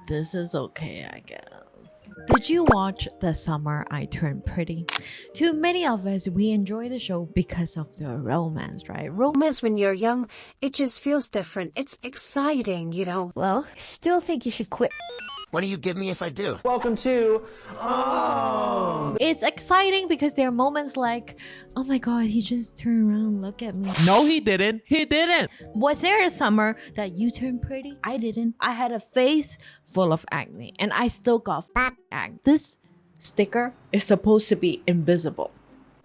this is okay, I guess. Did you watch The Summer I Turned Pretty? To many of us, we enjoy the show because of the romance, right? Romance when you're young, it just feels different. It's exciting, you know. Well, I still think you should quit. What do you give me if I do? Welcome to It's exciting because there are moments like, oh my god, he just turned around, look at me. No, he didn't. He didn't. Was there a summer that you turned pretty? I didn't. I had a face full of acne and I still got acne. This sticker is supposed to be invisible.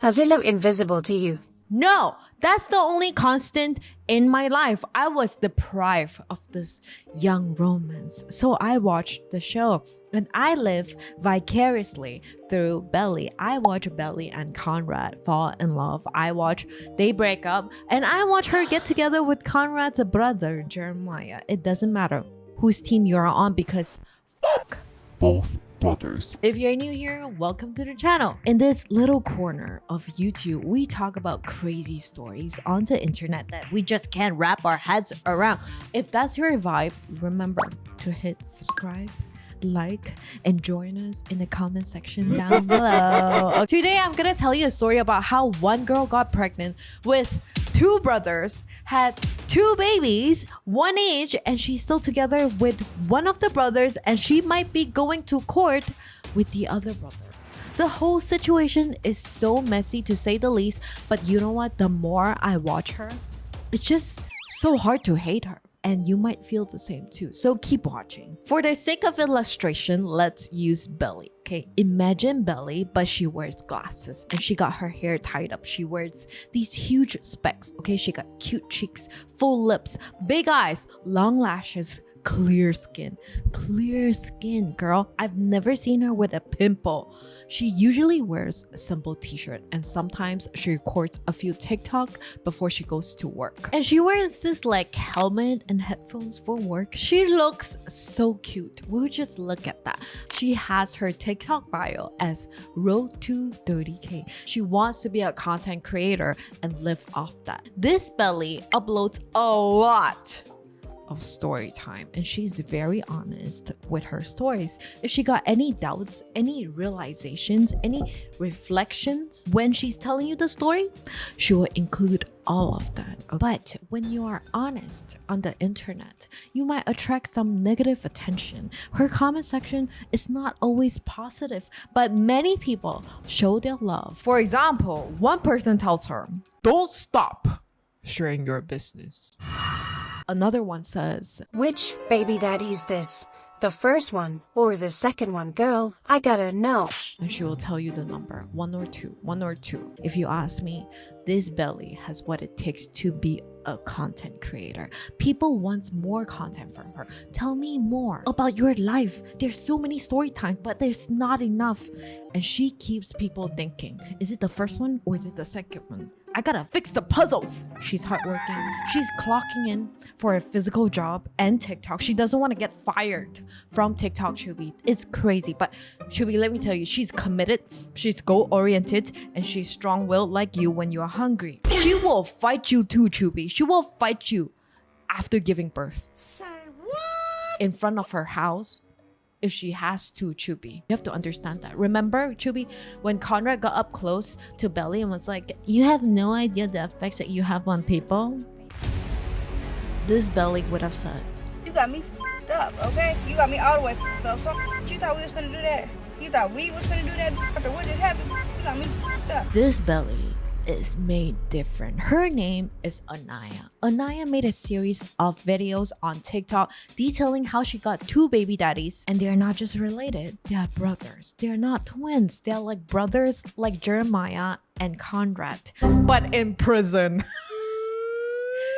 Does it look invisible to you? No, that's the only constant in my life. I was deprived of this young romance. So I watched the show and I live vicariously through Belly. I watch Belly and Conrad fall in love. I watch they break up and I watch her get together with Conrad's brother, Jeremiah. It doesn't matter whose team you're on because fuck both brothers. If you're new here, welcome to the channel. In this little corner of YouTube, we talk about crazy stories on the internet that we just can't wrap our heads around. If that's your vibe, remember to hit subscribe, like, and join us in the comment section down below. Today, I'm gonna tell you a story about how one girl got pregnant with two brothers, had two babies, one age, and she's still together with one of the brothers, and she might be going to court with the other brother. The whole situation is so messy to say the least, but you know what? The more I watch her, it's just so hard to hate her. And you might feel the same too. So keep watching. For the sake of illustration, let's use Belly. Okay, imagine Belly, but she wears glasses and she got her hair tied up. She wears these huge specs. Okay, she got cute cheeks, full lips, big eyes, long lashes, clear skin. Clear skin, girl. I've never seen her with a pimple. She usually wears a simple t-shirt and sometimes she records a few TikTok before she goes to work. And she wears this like helmet and headphones for work. She looks so cute. We'll just look at that. She has her TikTok bio as Road to 30K. She wants to be a content creator and live off that. This Belly uploads a lot of story time and she's very honest with her stories. If she got any doubts, any realizations, any reflections when she's telling you the story, she will include all of that. But when you are honest on the internet, you might attract some negative attention. Her comment section is not always positive, but many people show their love. For example, one person tells her, Don't stop sharing your business. another one says, Which baby daddy's this? The first one or the second one, girl? I gotta know. and she will tell you the number, one or two. If you ask me, this Belly has what it takes to be a content creator. People want more content from her. Tell me more about your life. There's so many story time, but there's not enough. And she keeps people thinking, is it the first one or is it the second one? I gotta fix the puzzles. She's hardworking. She's clocking in for a physical job and TikTok. She doesn't want to get fired from TikTok, Chubby. It's crazy, but Chubby, let me tell you, she's committed, she's goal-oriented, and she's strong-willed like you when you're hungry. She will fight you too, Chubby. She will fight you after giving birth. Say what? In front of her house. If she has to, Chubby. You have to understand that. Remember, Chubby, when Conrad got up close to Belly and was like, you have no idea the effects that you have on people? This Belly would have said, You got me f***ed up, okay? You got me all the way f***ed up. So you thought we was finna do that? You thought we was finna do that after what just happened? You got me f***ed up. this Belly is made different. Her name is Aniah. Aniah made a series of videos on TikTok detailing how she got two baby daddies and they're not just related, they're brothers. They're not twins. They're like brothers like Jeremiah and Conrad, but in prison.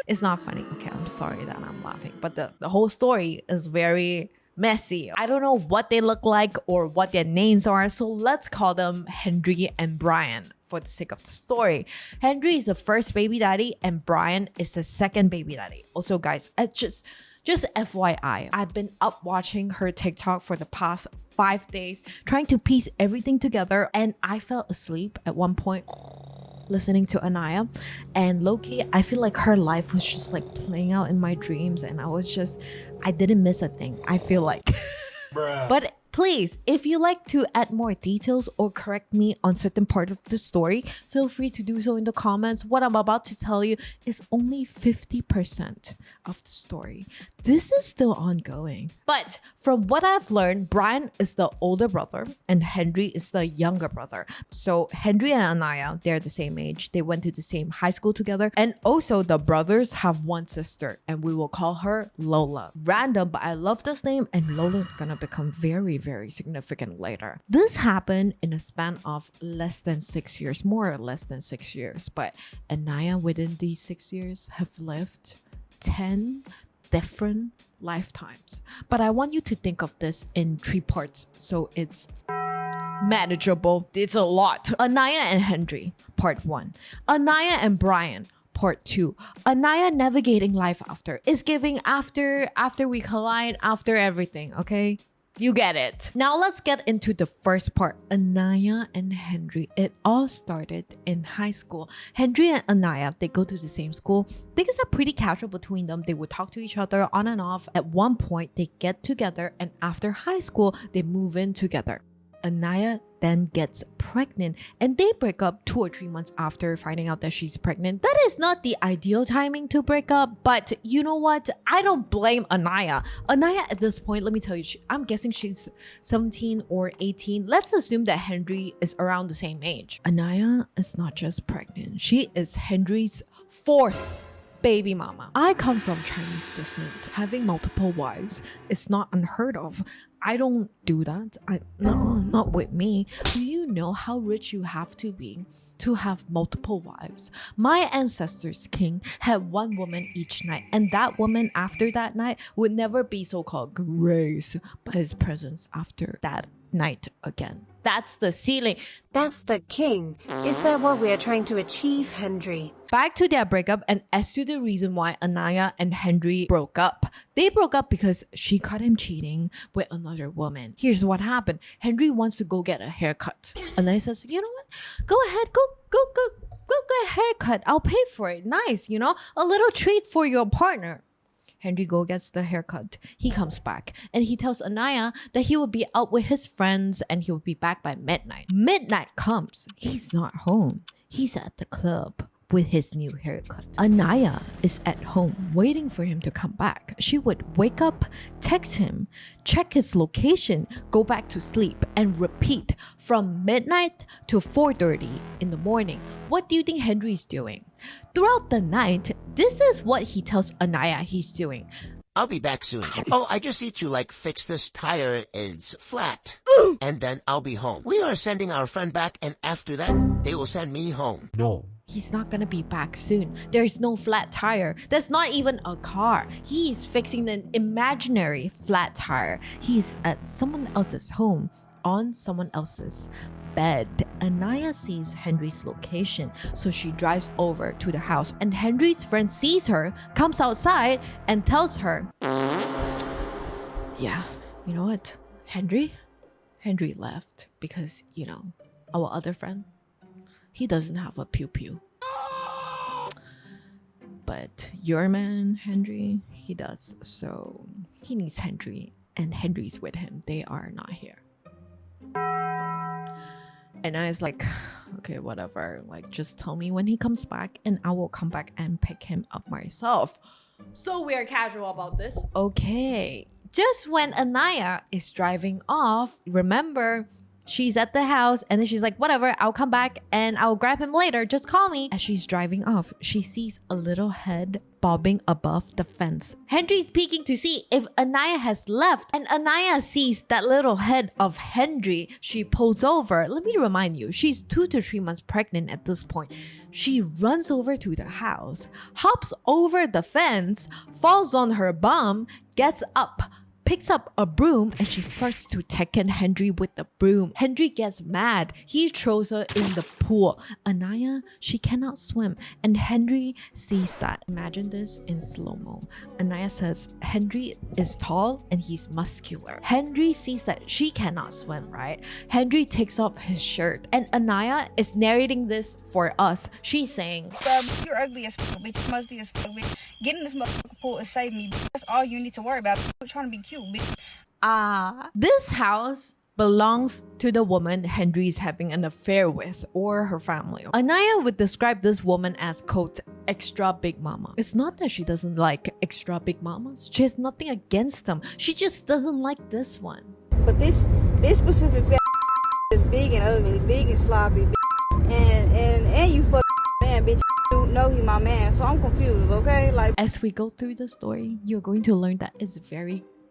It's not funny. Okay, I'm sorry that I'm laughing, but the whole story is very messy. I don't know what they look like or what their names are, so let's call them Henry and Bryan for the sake of the story. Henry is the first baby daddy and Bryan is the second baby daddy. Also, guys, just FYI, I've been up watching her TikTok for the past 5 days, trying to piece everything together, and I fell asleep at one point listening to Aniah, and low-key I feel like her life was just like playing out in my dreams, and I didn't miss a thing. I feel like But please, if you like to add more details or correct me on certain part of the story, feel free to do so in the comments. What I'm about to tell you is only 50% of the story. This is still ongoing. But from what I've learned, Bryan is the older brother and Henry is the younger brother. So Henry and Aniah, they're the same age. They went to the same high school together. And also the brothers have one sister and we will call her Lola. Random, but I love this name and Lola's gonna become very, very significant later. This happened in a span of less than 6 years, more or less than 6 years. But Aniah within these 6 years have lived 10 different lifetimes. But I want you to think of this in 3 parts so it's manageable. It's a lot. Aniah and Henry, part 1. Aniah and Bryan, part 2. Aniah navigating life after is giving after we collide, after everything, okay? You get it. Now let's get into the first part. Aniah and Henry. It all started in high school. Henry and Aniah, they go to the same school. Things are pretty casual between them. They would talk to each other on and off. At one point, they get together and after high school, they move in together. Aniah then gets pregnant and they break up 2 or 3 months after finding out that she's pregnant. That is not the ideal timing to break up, but you know what? I don't blame Aniah. Aniah at this point, let me tell you, I'm guessing she's 17 or 18. Let's assume that Henry is around the same age. Aniah is not just pregnant. She is Henry's 4th baby mama. I come from Chinese descent. Having multiple wives is not unheard of. I don't do that. No, not with me. Do you know how rich you have to be to have multiple wives? My ancestors' king had one woman each night, and that woman after that night would never be so-called graced by his presence after that night again. That's the ceiling. That's the king. Is that what we are trying to achieve, Henry? Back to their breakup and as to the reason why Aniah and Henry broke up. They broke up because she caught him cheating with another woman. Here's what happened. Henry wants to go get a haircut. Aniah says, you know what? Go ahead, go get a haircut. I'll pay for it. Nice, you know? A little treat for your partner. Henry gets the haircut. He comes back and he tells Aniah that he will be out with his friends and he will be back by midnight. Midnight comes. He's not home. He's at the club with his new haircut. Aniah is at home waiting for him to come back. She would wake up, text him, check his location, go back to sleep, and repeat from midnight to 4:30 in the morning. What do you think Henry's doing? Throughout the night, this is what he tells Aniah he's doing. I'll be back soon. Oh, I just need to fix this tire. It's flat. And then I'll be home. We are sending our friend back and after that, they will send me home. No. He's not gonna be back soon. There's no flat tire. That's not even a car. He's fixing an imaginary flat tire. He's at someone else's home on someone else's bed. Aniah sees Henry's location, so she drives over to the house and Henry's friend sees her, comes outside and tells her, yeah, you know what, Henry left because, you know, our other friend, he doesn't have a pew-pew. But your man, Henry, he does. So he needs Henry and Henry's with him. They are not here. And I was like, okay, whatever. Just tell me when he comes back and I will come back and pick him up myself. So we are casual about this. Okay. Just when Aniah is driving off, remember, she's at the house and then she's like, whatever, I'll come back and I'll grab him later. Just call me. As she's driving off, she sees a little head bobbing above the fence. Henry's peeking to see if Aniah has left and Aniah sees that little head of Henry. She pulls over. Let me remind you, she's 2 to 3 months pregnant at this point. She runs over to the house, hops over the fence, falls on her bum, gets up, picks up a broom and she starts to tackle Henry with the broom. Henry gets mad. He throws her in the pool. Aniah, she cannot swim and Henry sees that. Imagine this in slow-mo. Aniah says Henry is tall and he's muscular. Henry sees that she cannot swim, right? Henry takes off his shirt and Aniah is narrating this for us. She's saying, You're ugly as fuck, bitch. Musty as fuck, bitch. Getting this motherfucking pool is saving me. That's all you need to worry about. Quit trying to be cute, bitch. This house belongs to the woman Henry is having an affair with or her family. Aniah would describe this woman as, quote, extra big mama. It's not that she doesn't like extra big mamas. She has nothing against them. She just doesn't like this one. But this specific is big and ugly, big and sloppy, and you fuck man, bitch. You know he my man, so I'm confused. Okay, like As we go through the story, you're going to learn that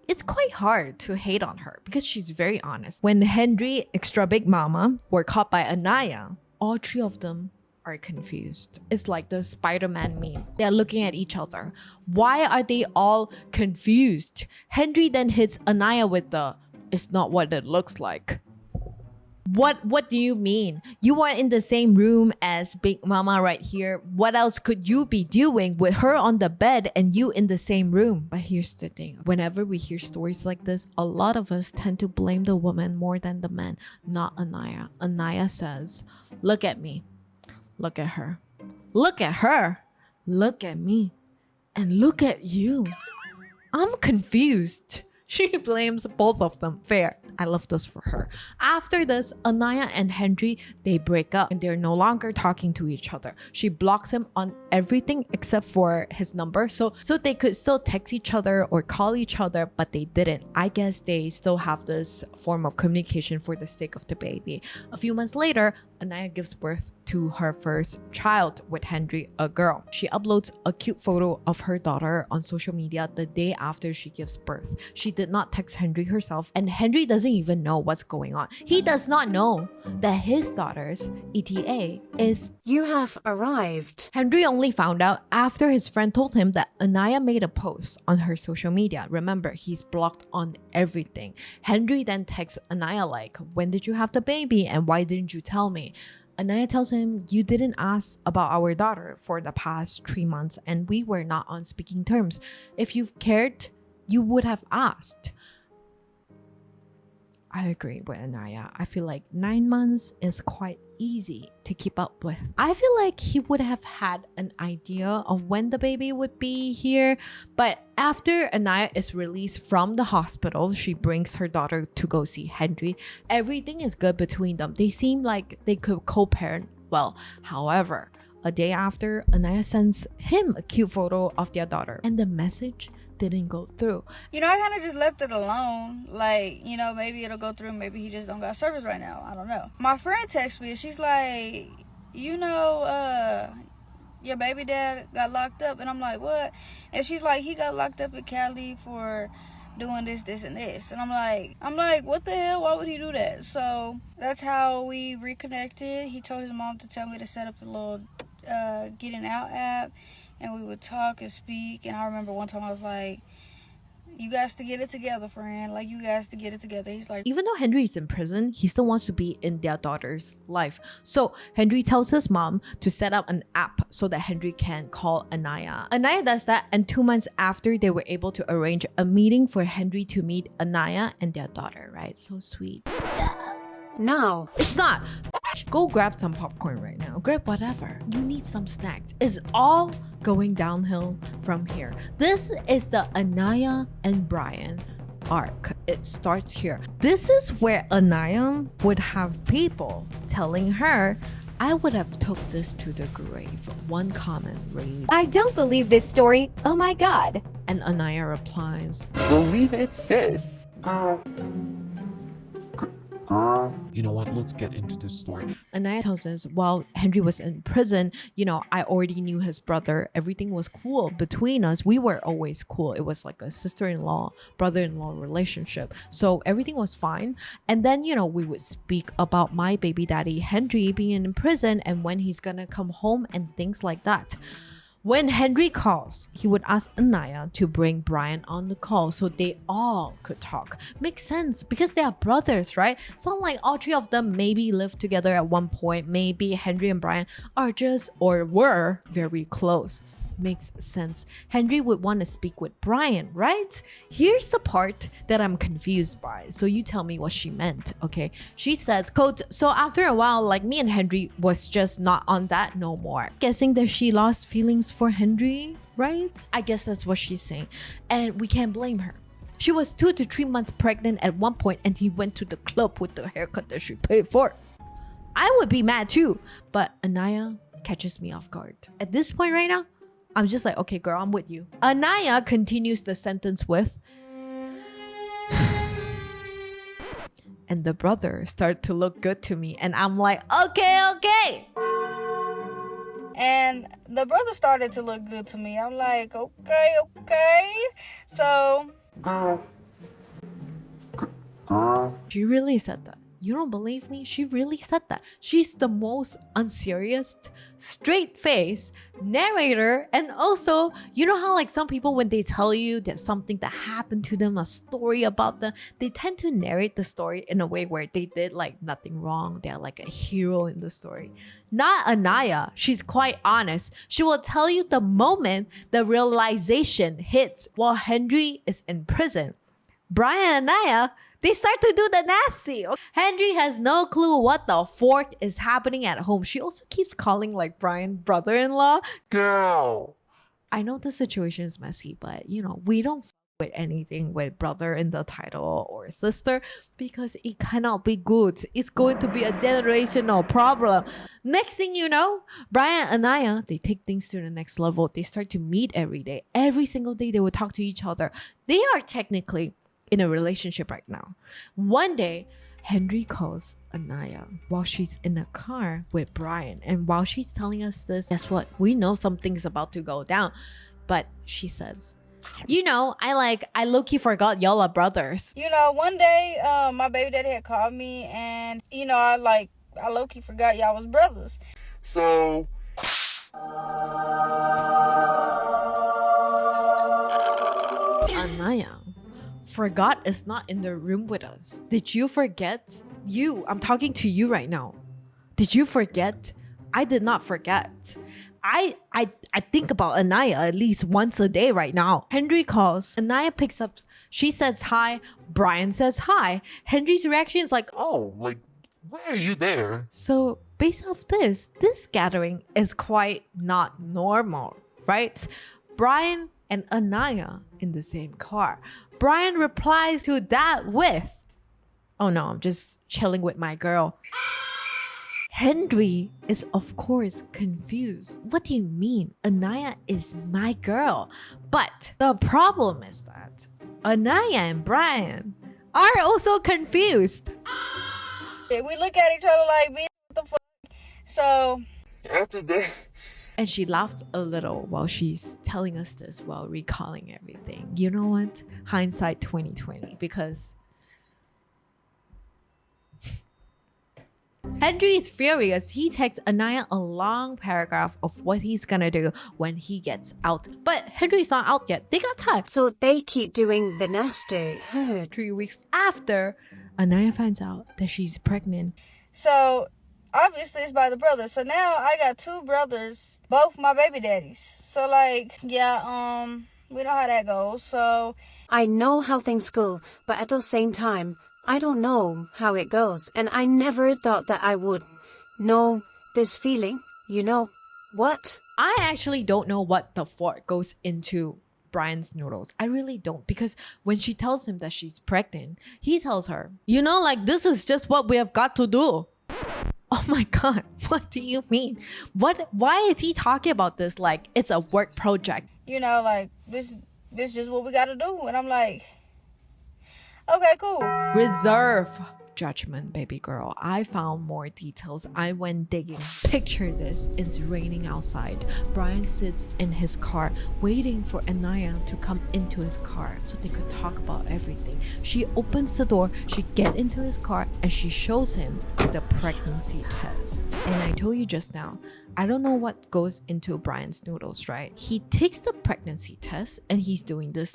it's quite hard to hate on her because she's very honest. When Henry, extra big mama, were caught by Aniah, all three of them are confused. It's like the Spider-Man meme. They're looking at each other. Why are they all confused? Henry then hits Aniah with the, it's not what it looks like. What do you mean? You are in the same room as Big Mama right here. What else could you be doing with her on the bed and you in the same room? But here's the thing. Whenever we hear stories like this, a lot of us tend to blame the woman more than the man, not Aniah. Aniah says, look at me. Look at her. Look at her. Look at me. And look at you. I'm confused. She blames both of them. Fair. I love this for her. After this, Aniah and Henry, they break up and they're no longer talking to each other. She blocks him on everything except for his number. So they could still text each other or call each other, but they didn't. I guess they still have this form of communication for the sake of the baby. A few months later, Aniah gives birth to her first child with Henry, a girl. She uploads a cute photo of her daughter on social media the day after she gives birth. She did not text Henry herself, and Henry doesn't even know what's going on. He does not know that his daughter's ETA is You have arrived. Henry only found out after his friend told him that Aniah made a post on her social media. Remember, he's blocked on everything. Henry then texts Aniah like, when did you have the baby and why didn't you tell me? Aniah tells him, you didn't ask about our daughter for the past 3 months and we were not on speaking terms. If you've cared, you would have asked. I agree with Aniah. I feel like 9 months is quite easy to keep up with. I feel like he would have had an idea of when the baby would be here, but after Aniah is released from the hospital, she brings her daughter to go see Henry. Everything is good between them. They seem like they could co-parent well. However, a day after, Aniah sends him a cute photo of their daughter, and the message didn't go through. you know, I kind of just left it alone. Like, you know, maybe it'll go through. Maybe he just don't got service right now. I don't know. My friend texts me. She's like, you know, your baby dad got locked up. And I'm like, what? And she's like, he got locked up in Cali for doing this, this, and this. And I'm like, what the hell? Why would he do that? So that's how we reconnected. He told his mom to tell me to set up the little getting out app, and we would talk and speak. And I remember one time I was like, you guys to get it together, friend. Like, you guys to get it together. He's like, Even though Henry is in prison, he still wants to be in their daughter's life. So Henry tells his mom to set up an app so that Henry can call Aniah. Aniah does that, and 2 months after, they were able to arrange a meeting for Henry to meet Aniah and their daughter, right? So sweet. No. It's not. Go grab some popcorn right now. Grab whatever. You need some snacks. It's all going downhill from here. This is the Aniah and Bryan arc. It starts here. This is where Aniah would have people telling her, I would have took this to the grave. One comment reads, I don't believe this story. Oh my god. and Aniah replies, Believe it, sis. Girl. You know what? Let's get into the story. Aniah tells us while Henry was in prison, you know, I already knew his brother. Everything was cool between us. We were always cool. It was like a sister-in-law, brother-in-law relationship. So everything was fine. And then, you know, we would speak about my baby daddy, Henry, being in prison and when he's gonna come home and things like that. When Henry calls, he would ask Aniah to bring Bryan on the call so they all could talk. Makes sense because they are brothers, right? It's not like all three of them maybe lived together at one point. Maybe Henry and Bryan are just or were very close. Makes sense. Henry would want to speak with Bryan, right? Here's the part that I'm confused by. So you tell me what she meant, okay? She says, quote, so after a while, like me and Henry was just not on that no more. Guessing that she lost feelings for Henry, right? I guess that's what she's saying. And we can't blame her. She was 2 to 3 months pregnant at one point, and he went to the club with the haircut that she paid for. I would be mad too, but Aniah catches me off guard. At this point right now, I'm just like, okay, girl, I'm with you. Aniah continues the sentence with, and the brother started to look good to me, and I'm like, okay. And the brother started to look good to me. I'm like, okay. So, she really said that. You don't believe me? She really said that. She's the most unserious, straight-faced narrator. And also, you know how like some people, when they tell you that something that happened to them, a story about them, they tend to narrate the story in a way where they did like nothing wrong. They're like a hero in the story. Not Aniah. She's quite honest. She will tell you the moment the realization hits while Henry is in prison. Bryan and Aniah, they start to do the nasty. Henry has no clue what the fork is happening at home. She also keeps calling like Bryan brother-in-law. Girl. I know the situation is messy, but you know, we don't with anything with brother in the title or sister because it cannot be good. It's going to be a generational problem. Next thing you know, Bryan and Aniah, they take things to the next level. They start to meet every day. Every single day they will talk to each other. They are technically in a relationship right now. One day, Henry calls Aniah while she's in a car with Bryan. And while she's telling us this, guess what? We know something's about to go down. But she says, you know, I low-key forgot y'all are brothers. you know, one day, my baby daddy had called me, and you know, I low-key forgot y'all was brothers. So, Aniah forgot is not in the room with us. Did you forget? I'm talking to you right now. Did you forget? I did not forget. I think about Aniah at least once a day right now. Henry calls. Aniah picks up. She says hi. Bryan says hi. Henry's reaction is like, oh, like, why are you there? so based off this gathering is quite not normal, right? Bryan and Aniah in the same car. Bryan replies to that with, oh no, I'm just chilling with my girl. Henry is of course confused. What do you mean? Aniah is my girl. But the problem is that Aniah and Bryan are also confused. We look at each other like, bitch, what the fuck? So, After that, And she laughed a little while she's telling us this while recalling everything. You know what? Hindsight 2020, because Henry is furious. He texts Aniah a long paragraph of what he's gonna do when he gets out. But Henry's not out yet. They got time. So they keep doing the nasty. 3 weeks after, Aniah finds out that she's pregnant. so obviously it's by the brother. So now I got two brothers, both my baby daddies. So like, yeah, we know how that goes. So I know how things go, but at the same time, I don't know how it goes. And I never thought that I would know this feeling, you know. What? I actually don't know what the fork goes into Bryan's noodles. I really don't, because when she tells him that she's pregnant, he tells her, you know, like, this is just what we have got to do. Oh my God, what do you mean? Why is he talking about this like it's a work project? you know, like this just what we gotta do. And I'm like, okay, cool. Reserve judgment, baby girl. I found more details. I went digging. Picture this. It's raining outside. Bryan sits in his car waiting for Aniah to come into his car so they could talk about everything. She opens the door, she gets into his car, and she shows him the pregnancy test. And I told you just now, I don't know what goes into Bryan's noodles, right? He takes the pregnancy test and he's doing this.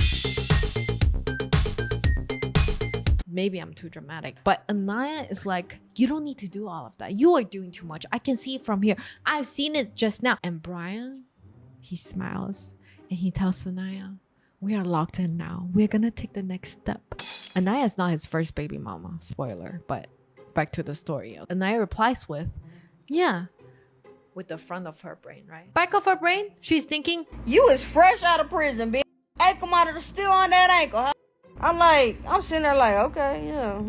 Maybe I'm too dramatic, but Aniah is like, you don't need to do all of that. You are doing too much. I can see it from here. I've seen it just now. And Bryan, he smiles and he tells Aniah, we are locked in now. We're gonna take the next step. Aniah is not his first baby mama, spoiler, but back to the story. Aniah replies with, yeah, with the front of her brain, right? Back of her brain, she's thinking, You is fresh out of prison, bitch. Ankle monitor still on that ankle, huh? I'm sitting there like, okay, yeah,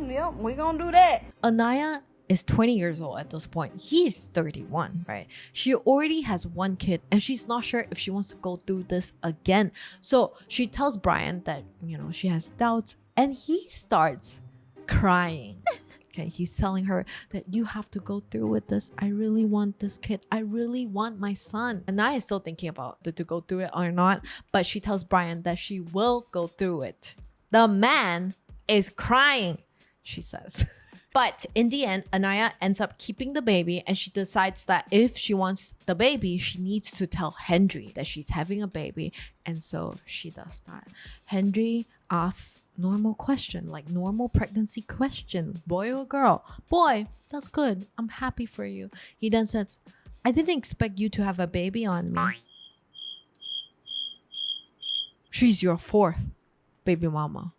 yep, we gonna do that. Aniah is 20 years old at this point. He's 31, right? She already has one kid and she's not sure if she wants to go through this again. So she tells Bryan that, she has doubts and he starts crying. Okay, he's telling her that you have to go through with this. I really want this kid. I really want my son. Aniah is still thinking about to go through it or not, but she tells Bryan that she will go through it. The man is crying, she says. But in the end, Aniah ends up keeping the baby and she decides that if she wants the baby, she needs to tell Henry that she's having a baby. And so she does that. Henry asks normal question, like normal pregnancy question. Boy or girl? Boy, that's good. I'm happy for you. He then says, I didn't expect you to have a baby on me. She's your fourth baby mama.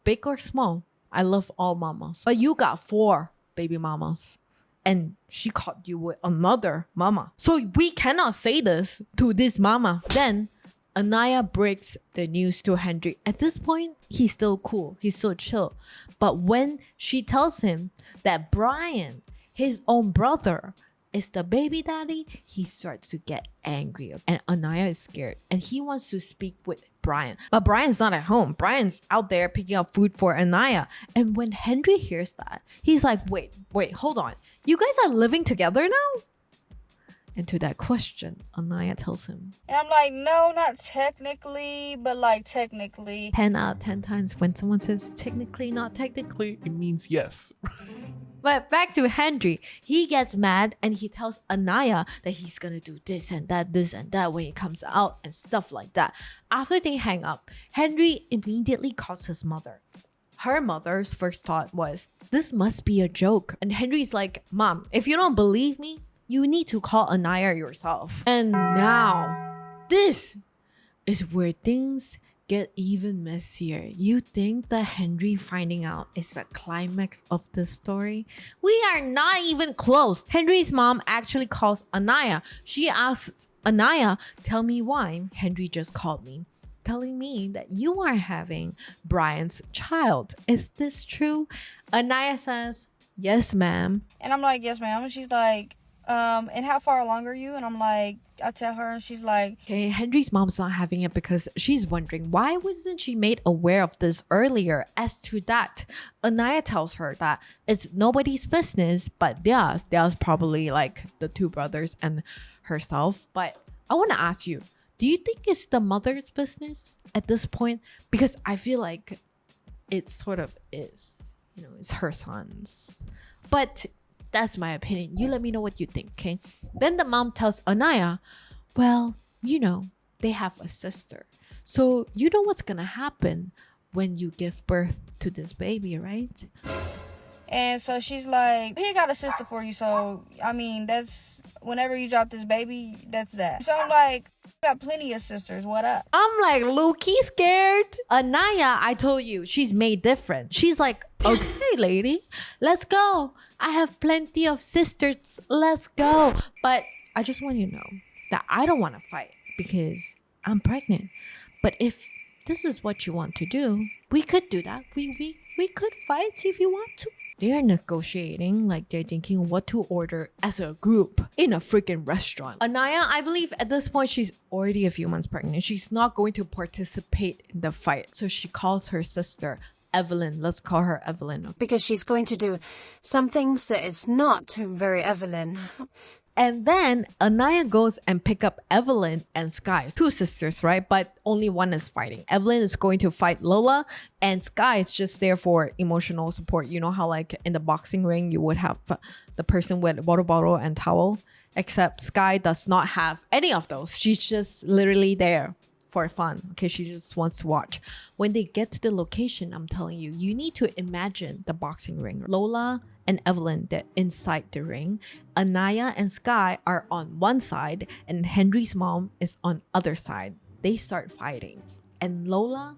Big or small? I love all mamas. But you got 4 baby mamas. And she caught you with another mama. So we cannot say this to this mama. Then Aniah breaks the news to Henry. At this point, he's still cool. He's still chill. But when she tells him that Bryan, his own brother, is the baby daddy, he starts to get angry. And Aniah is scared. And he wants to speak with Bryan. But Bryan's not at home. Bryan's out there picking up food for Aniah. And when Henry hears that, he's like, wait, hold on. You guys are living together now? And to that question, Aniah tells him. And I'm like, no, not technically, but like technically. 10 out of 10 times when someone says technically, not technically. It means yes. But back to Henry. He gets mad and he tells Aniah that he's gonna do this and that when he comes out and stuff like that. After they hang up, Henry immediately calls his mother. Her mother's first thought was, this must be a joke. And Henry's like, Mom, if you don't believe me, you need to call Aniah yourself. And now, this is where things get even messier. You think that Henry finding out is the climax of the story? We are not even close. Henry's mom actually calls Aniah. She asks Aniah, tell me why. Henry just called me, telling me that you are having Bryan's child. Is this true? Aniah says, yes, ma'am. And I'm like, yes, ma'am. And she's like, and how far along are you? And I'm like, I tell her, and she's like, okay, Henry's mom's not having it because she's wondering why wasn't she made aware of this earlier. As to that, Aniah tells her that it's nobody's business but theirs. Theirs probably like the 2 brothers and herself. But I want to ask you, do you think it's the mother's business at this point? Because I feel like it sort of is. It's her son's. But that's my opinion. You let me know what you think, okay? Then the mom tells Aniah, well, they have a sister. So you know what's gonna happen when you give birth to this baby, right? and so she's like, he got a sister for you. So, I mean, that's whenever you drop this baby, that's that. So I'm like, got plenty of sisters. What up? I'm like, low-key scared. Aniah, I told you, she's made different. She's like, okay, lady, let's go. I have plenty of sisters. Let's go. But I just want you to know that I don't want to fight because I'm pregnant. But if this is what you want to do, we could do that. We could fight if you want to. They're negotiating, like they're thinking what to order as a group in a freaking restaurant. Aniah, I believe at this point, she's already a few months pregnant. She's not going to participate in the fight. So she calls her sister, Evelyn. Let's call her Evelyn. Because she's going to do some things that is not very Evelyn. And then Aniah goes and pick up Evelyn and Sky. 2 sisters, right? But only one is fighting. Evelyn is going to fight Lola, and Sky is just there for emotional support. You know how like in the boxing ring, you would have the person with water bottle and towel? Except Sky does not have any of those. She's just literally there for fun. Okay, she just wants to watch. When they get to the location, I'm telling you, you need to imagine the boxing ring. Lola and Evelyn, they're inside the ring. Aniah and Sky are on one side, and Henry's mom is on other side. They start fighting, and Lola,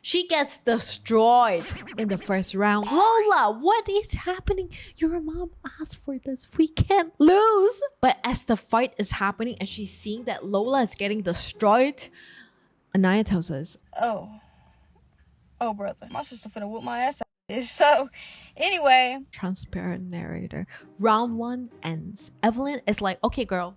she gets destroyed in the first round. Lola, what is happening? Your mom asked for this. We can't lose. But as the fight is happening and she's seeing that Lola is getting destroyed, Aniah tells us, Oh, Oh, brother, my sister finna whoop my ass out. So, anyway. Transparent narrator. Round 1 ends. Evelyn is like, okay, girl,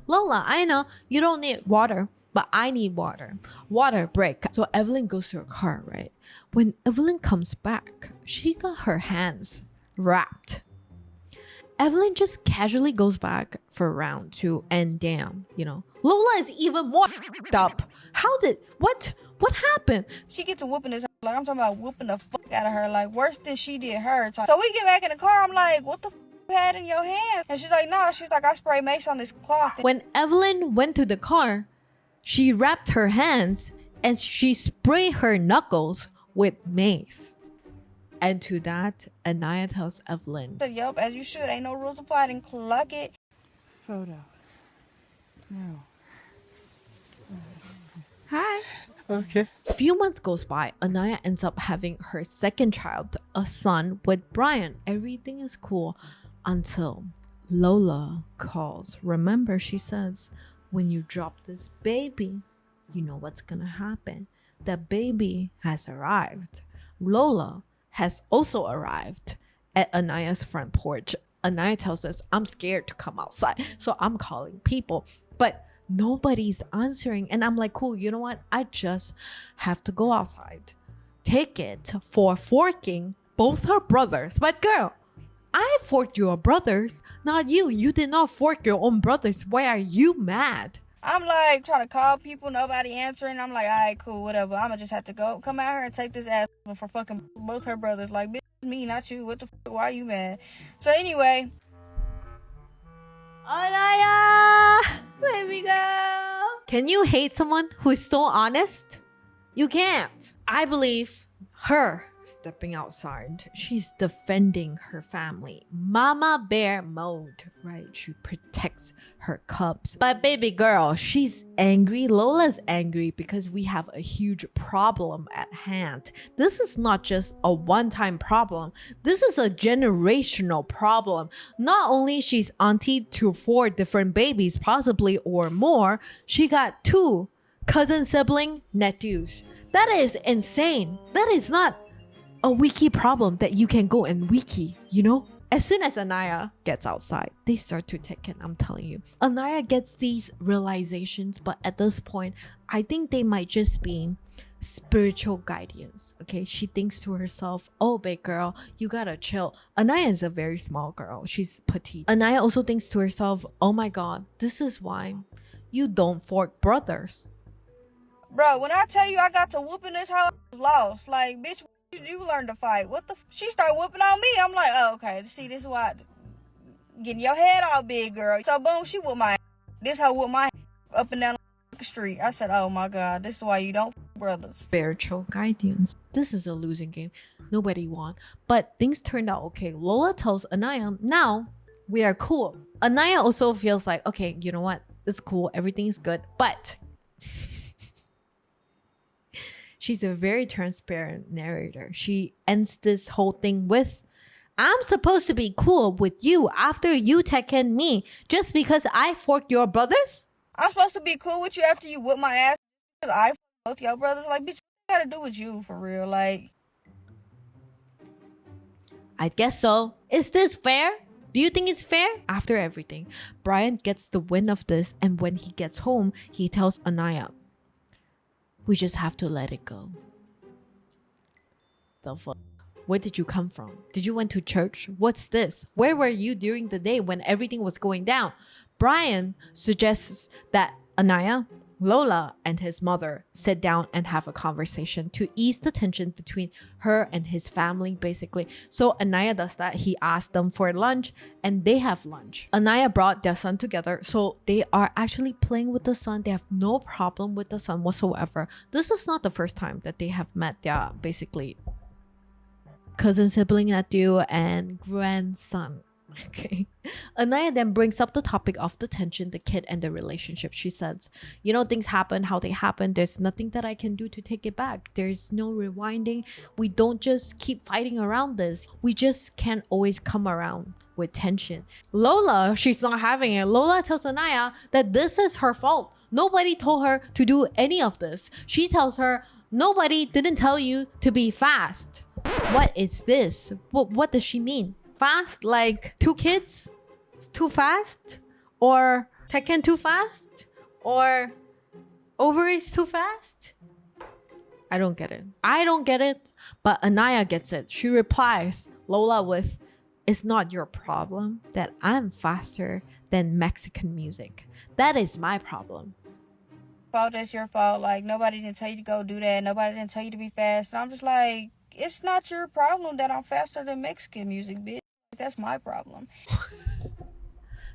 Lola, I know you don't need water, but I need water. Water break. So Evelyn goes to her car, right? When Evelyn comes back, she got her hands wrapped. Evelyn just casually goes back for round 2, and damn, Lola is even more up. What happened? She gets a whooping this, like, I'm talking about whooping the fuck out of her, like, worse than she did her. So we get back in the car, I'm like, what the fuck you had in your hand? And she's like, no, she's like, I spray mace on this cloth. When Evelyn went to the car, she wrapped her hands and she sprayed her knuckles with mace. And to that, Aniah tells Evelyn, I said, yup, as you should. Ain't no rules of fighting. Clock it. Photo. No. hi. Okay. A few months goes by. Aniah ends up having her second child, a son, with Bryan. Everything is cool until Lola calls. Remember, she says, when you drop this baby, you know what's gonna happen. The baby has arrived. Lola has also arrived at Aniah's front porch. Aniah tells us, I'm scared to come outside, so I'm calling people. But nobody's answering. And I'm like, cool, you know what? I just have to go outside. Take it for forking both her brothers. But girl, I forked your brothers, not you. You did not fork your own brothers. Why are you mad? I'm like trying to call people, nobody answering. I'm like, all right, cool, whatever. I'ma just have to come out here and take this ass for fucking both her brothers. Like, bitch, me, not you. What the fuck? Why are you mad? So anyway, Aniah, baby girl. Can you hate someone who is so honest? You can't. I believe her stepping outside. She's defending her family. Mama bear mode, right? She protects her cubs. But baby girl, she's angry. Lola's angry because we have a huge problem at hand. This is not just a one-time problem. This is a generational problem. Not only she's auntie to 4 different babies, possibly or more, she got 2 cousin sibling nephews. That is insane. That is not a wiki problem that you can go and wiki, As soon as Aniah gets outside, they start to take it, I'm telling you. Aniah gets these realizations, but at this point, I think they might just be spiritual guidance, okay? She thinks to herself, oh, big girl, you gotta chill. Aniah is a very small girl. She's petite. Aniah also thinks to herself, oh my God, this is why you don't fork brothers. bro, when I tell you I got to whooping this hoe, I was lost. Like, bitch, you learned to fight. What the she started whooping on me. I'm like, oh, okay. See, this is why getting your head all big, girl. So boom, she whooped my ass. This hoe whooped my ass up and down the street. I said, oh my God, this is why you don't brothers. Spiritual guidance. This is a losing game. Nobody won. But things turned out okay. Lola tells Aniah, now we are cool. Aniah also feels like, okay, you know what? It's cool. Everything is good. But she's a very transparent narrator. She ends this whole thing with, I'm supposed to be cool with you after you taken me just because I forked your brothers? I'm supposed to be cool with you after you whoop my ass because I forked both your brothers? Like, bitch, what I gotta do with you for real? Like, I guess so. Is this fair? Do you think it's fair? After everything, Bryan gets the wind of this, and when he gets home, he tells Aniah, we just have to let it go. The fuck? Where did you come from? Did you went to church? What's this? Where were you during the day when everything was going down? Bryan suggests that Aniah, Lola, and his mother sit down and have a conversation to ease the tension between her and his family, basically. So Aniah does that. He asks them for lunch and they have lunch. Aniah brought their son together, so they are actually playing with the son. They have no problem with the son whatsoever. This is not the first time that they have met their basically cousin, sibling, nephew, and grandson. Okay. Aniah then brings up the topic of the tension, the kid, and the relationship. She says, things happen how they happen. There's nothing that I can do to take it back. There's no rewinding. We don't just keep fighting around this. We just can't always come around with tension. Lola, she's not having it. Lola tells Aniah that this is her fault. Nobody told her to do any of this. She tells her, Nobody didn't tell you to be fast. What is this? What does she mean? Fast? Like 2 kids? Too fast? Or Tekken too fast? Or ovaries too fast? I don't get it. I don't get it, but Aniah gets it. She replies Lola with, "It's not your problem that I'm faster than Mexican music. That is my problem." Fault is your fault. Like, nobody didn't tell you to go do that. Nobody didn't tell you to be fast. And I'm just like, it's not your problem that I'm faster than Mexican music, bitch. That's my problem.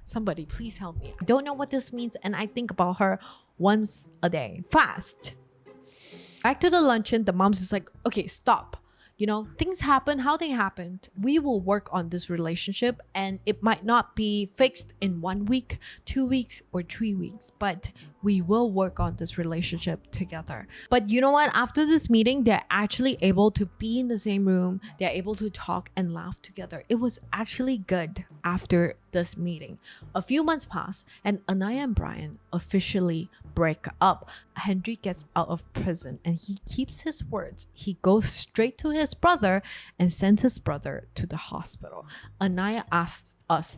Somebody please help me. I don't know what this means, and I think about her once a day. Fast. Back to the luncheon, the mom's just like, okay, stop. You know, things happen how they happened. We will work on this relationship, and it might not be fixed in 1 week, 2 weeks, or 3 weeks, but we will work on this relationship together. But you know what? After this meeting, they're actually able to be in the same room. They're able to talk and laugh together. It was actually good after this meeting. A few months pass, and Aniah and Bryan officially break up. Henry gets out of prison, and he keeps his words. He goes straight to his brother and sends his brother to the hospital. Aniah asks us.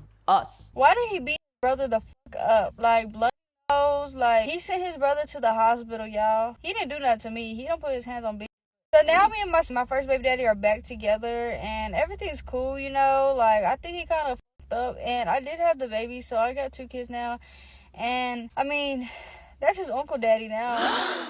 Why did he beat his brother the fuck up? Like, blood nose. Like, he sent his brother to the hospital, y'all. He didn't do nothing to me. He don't put his hands on me. So now me and my first baby daddy are back together, and everything's cool, you know. Like, I think he kind of fucked up, and I did have the baby, so I got 2 kids now. And, I mean, that's his uncle daddy now.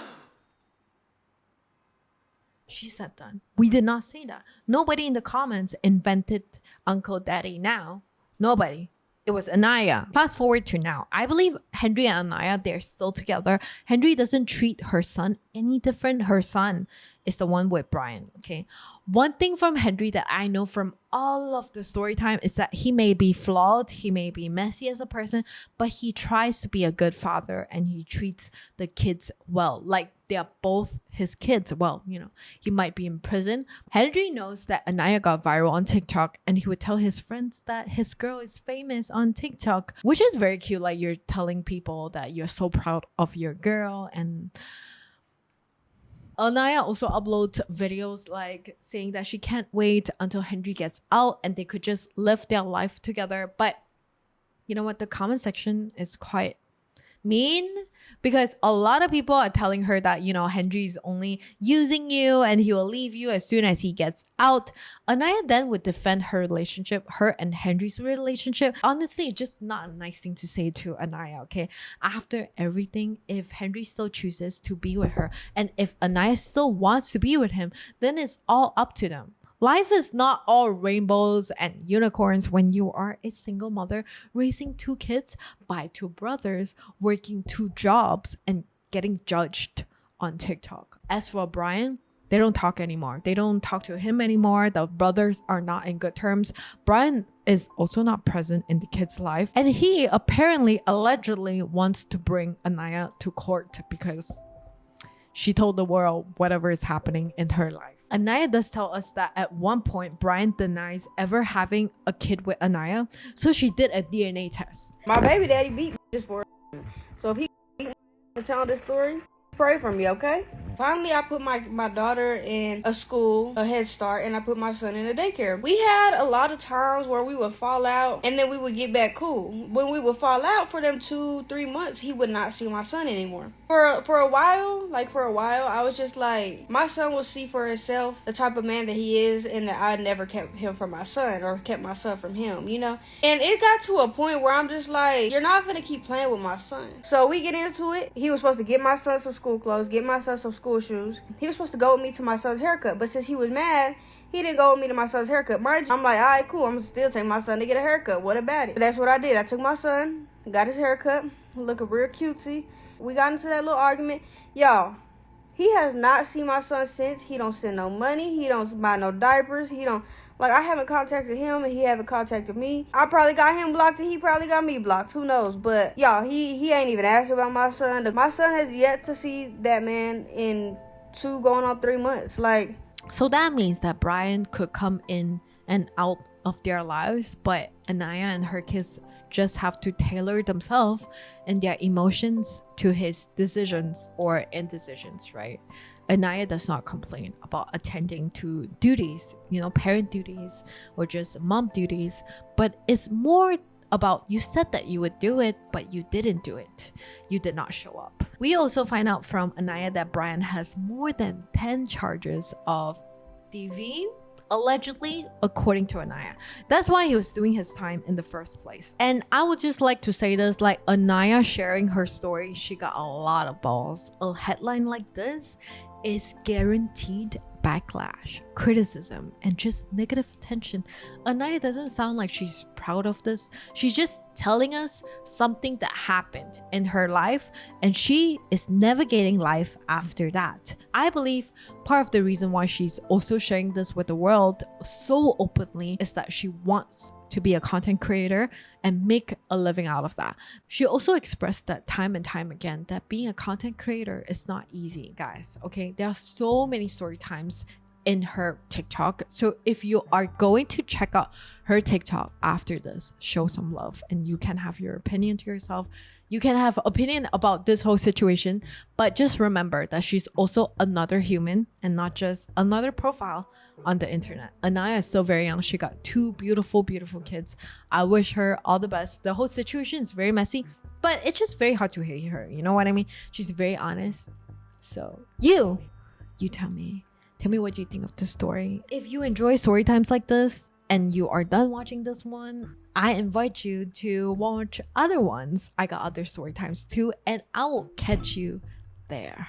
She said that. We did not say that. Nobody in the comments invented Uncle Daddy now. Nobody. It was Aniah. Fast forward to now. I believe Henry and Aniah, they're still together. Henry doesn't treat her son any different. Her son is the one with Bryan, okay? One thing from Henry that I know from all of the story time is that he may be flawed, he may be messy as a person, but he tries to be a good father and he treats the kids well. Like, they are both his kids. Well, you know, he might be in prison. Henry knows that Aniah got viral on TikTok, and he would tell his friends that his girl is famous on TikTok, which is very cute. Like, you're telling people that you're so proud of your girl. And Aniah also uploads videos like saying that she can't wait until Henry gets out and they could just live their life together. But you know what? The comment section is quite mean, because a lot of people are telling her that, you know, Henry's only using you and he will leave you as soon as he gets out. Aniah then would defend her relationship, her and Henry's relationship. Honestly, just not a nice thing to say to Aniah, okay? After everything, if Henry still chooses to be with her, and if Aniah still wants to be with him, then it's all up to them. Life is not all rainbows and unicorns when you are a single mother raising 2 kids by 2 brothers, working 2 jobs, and getting judged on TikTok. As for Bryan, they don't talk anymore. They don't talk to him anymore. The brothers are not in good terms. Bryan is also not present in the kid's life. And he apparently, allegedly, wants to bring Aniah to court because she told the world whatever is happening in her life. Aniah does tell us that at one point, Bryan denies ever having a kid with Aniah, so she did a DNA test. My baby daddy beat me just for so if he beat me for telling this story, pray for me, okay? Finally, I put my daughter in a school, a Head Start, and I put my son in a daycare. We had a lot of times where we would fall out, and then we would get back cool. When we would fall out for them 2-3 months, he would not see my son anymore. For a while, I was just like, my son will see for himself the type of man that he is, and that I never kept him from my son, or kept my son from him, you know? And it got to a point where I'm just like, you're not gonna keep playing with my son. So we get into it. He was supposed to get my son some school clothes, get my son some school shoes. He was supposed to go with me to my son's haircut, but since he was mad, he didn't go with me to my son's haircut. Mind you, I'm like, all right, cool, I'm gonna still take my son to get a haircut. What about it? That's what I did. I took my son, got his haircut, looking real cutesy. We got into that little argument. Y'all, he has not seen my son since. He don't send no money. He don't buy no diapers. He don't, like, I haven't contacted him and he haven't contacted me. I probably got him blocked and he probably got me blocked. Who knows? But y'all, he ain't even asked about my son. My son has yet to see that man in 2 going on 3 months. Like, so that means that Bryan could come in and out of their lives, but Aniah and her kids just have to tailor themselves and their emotions to his decisions or indecisions, right? Aniah does not complain about attending to duties, parent duties or just mom duties, but it's more about you said that you would do it, but you didn't do it. You did not show up. We also find out from Aniah that Bryan has more than 10 charges of thieving, allegedly, according to Aniah. That's why he was doing his time in the first place. And I would just like to say this, like Aniah sharing her story, she got a lot of balls. A headline like this is guaranteed backlash, criticism, and just negative attention. Aniah doesn't sound like she's proud of this. She's just telling us something that happened in her life, and she is navigating life after that. I believe part of the reason why she's also sharing this with the world so openly is that she wants to be a content creator and make a living out of that. She also expressed that time and time again that being a content creator is not easy, guys. Okay, there are so many story times in her TikTok. So if you are going to check out her TikTok after this, show some love and you can have your opinion to yourself. You can have opinion about this whole situation, but just remember that she's also another human and not just another profile on the internet. Aniah is still very young. She got 2 beautiful, beautiful kids. I wish her all the best. The whole situation is very messy, but it's just very hard to hate her. You know what I mean? She's very honest. So you tell me what you think of the story. If you enjoy story times like this and you are done watching this one, I invite you to watch other ones. I got other story times too, and I will catch you there.